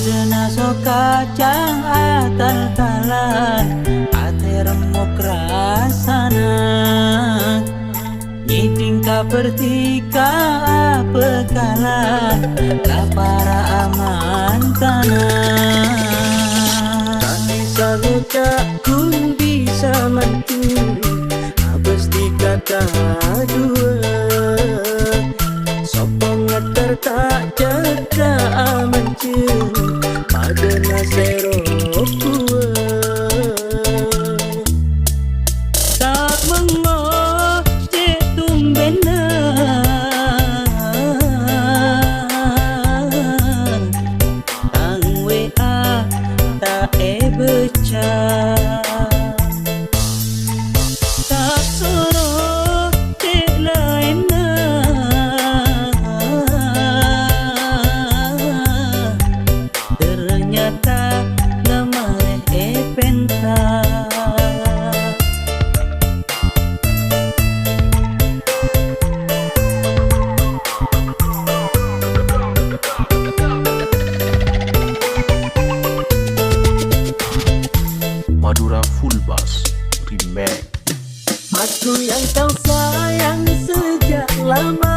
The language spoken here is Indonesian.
Padena so kacang atal talan ate remuk rasana nyiding ka pertika pekalan ka para aman tanah tadi saluca kun bisa mantu habis dikata dua sopong ngeter tak jaga aman pada nasero kuat tak mengoh cetum benar tang WA tak beca tak suruh cek lain ternyata lemah penta Madura Full Bass Remake. aku yang kau sayang sejak lama